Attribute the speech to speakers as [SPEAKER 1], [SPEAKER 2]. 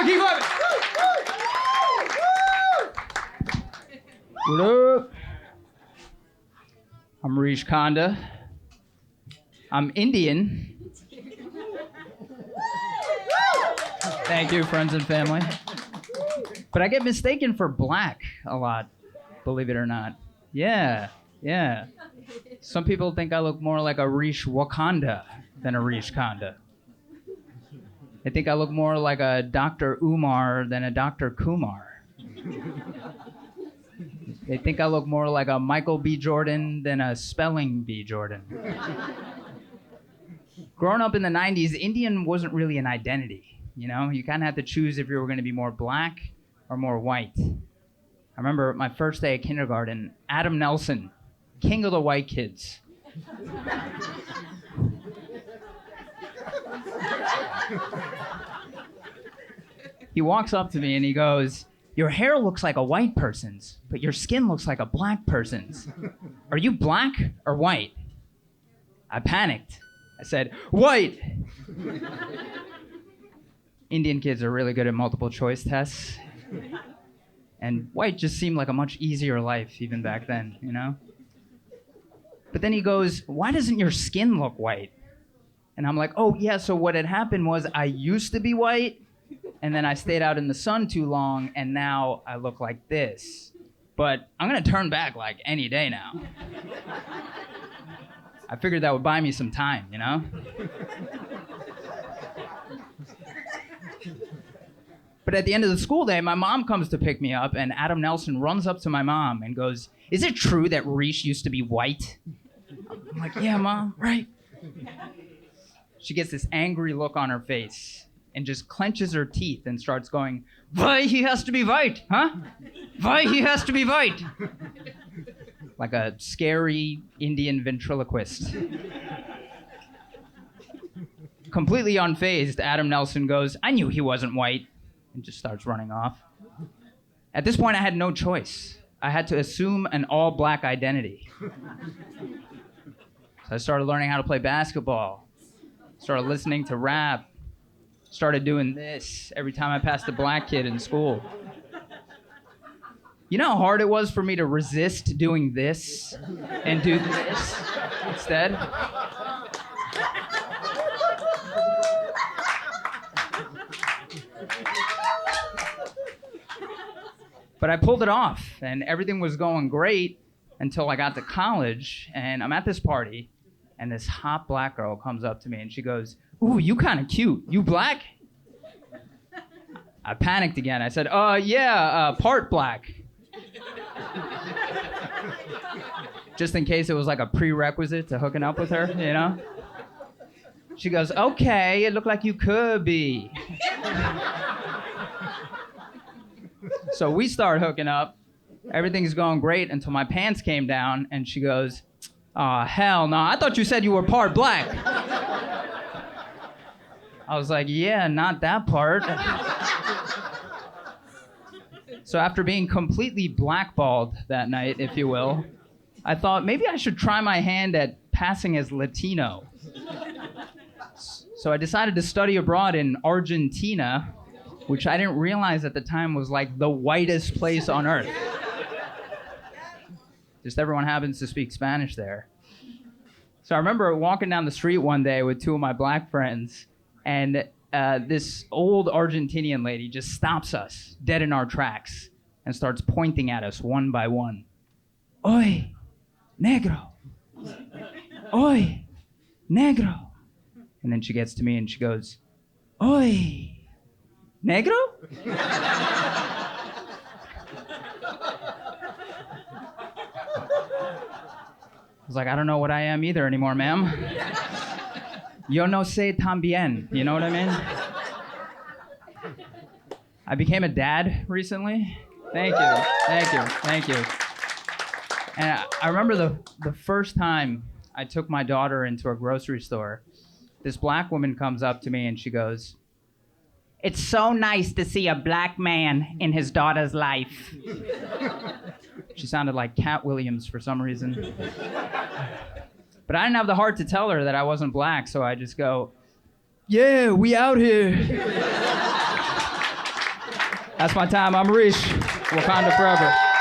[SPEAKER 1] on, keep clapping. What up? I'm Reesh Konda. I'm Indian. Thank you, friends and family. But I get mistaken for black a lot, believe it or not. Yeah. Some people think I look more like a Reesh Wakanda than a Reesh Konda. They think I look more like a Dr. Umar than a Dr. Kumar. They think I look more like a Michael B. Jordan than a Spelling Bee Jordan. Growing up in the 90s, Indian wasn't really an identity. You know, you kind of had to choose if you were going to be more black or more white. I remember my first day at kindergarten, Adam Nelson, king of the white kids. He walks up to me and he goes, "Your hair looks like a white person's, but your skin looks like a black person's. Are you black or white?" I panicked. I said, "White." Indian kids are really good at multiple choice tests. And white just seemed like a much easier life even back then, you know? But then he goes, "Why doesn't your skin look white?" And I'm like, "Oh yeah, so what had happened was I used to be white, and then I stayed out in the sun too long, and now I look like this. But I'm gonna turn back like any day now." I figured that would buy me some time, you know? But at the end of the school day, my mom comes to pick me up, and Adam Nelson runs up to my mom and goes, "Is it true that Reesh used to be white?" I'm like, "Yeah, Mom, right." She gets this angry look on her face and just clenches her teeth and starts going, "Why he has to be white, huh? Why he has to be white?" Like a scary Indian ventriloquist. Completely unfazed, Adam Nelson goes, "I knew he wasn't white," and just starts running off. At this point, I had no choice. I had to assume an all-black identity. So I started learning how to play basketball, started listening to rap, started doing this every time I passed a black kid in school. You know how hard it was for me to resist doing this and do this instead? But I pulled it off, and everything was going great until I got to college, and I'm at this party, and this hot black girl comes up to me, and she goes, "Ooh, you kind of cute. You black?" I panicked again. I said, yeah, part black." Just in case it was like a prerequisite to hooking up with her, you know? She goes, "Okay, it looked like you could be." So we start hooking up. Everything's going great until my pants came down, and she goes, "Oh, hell no, I thought you said you were part black." I was like, "Yeah, not that part." So after being completely blackballed that night, if you will, I thought maybe I should try my hand at passing as Latino. So I decided to study abroad in Argentina, which I didn't realize at the time was like the whitest place on earth. Just everyone happens to speak Spanish there. So I remember walking down the street one day with two of my black friends, and this old Argentinian lady just stops us dead in our tracks and starts pointing at us one by one. "Oy, negro. Oy, negro." And then she gets to me and she goes, "Oy, negro?" I was like, "I don't know what I am either anymore, ma'am. Yo no sé también." You know what I mean? I became a dad recently. Thank you. And I remember the first time I took my daughter into a grocery store, this black woman comes up to me and she goes, "It's so nice to see a black man in his daughter's life." She sounded like Cat Williams for some reason. But I didn't have the heart to tell her that I wasn't black, so I just go, "Yeah, we out here." That's my time. I'm Reesh. Wakanda forever.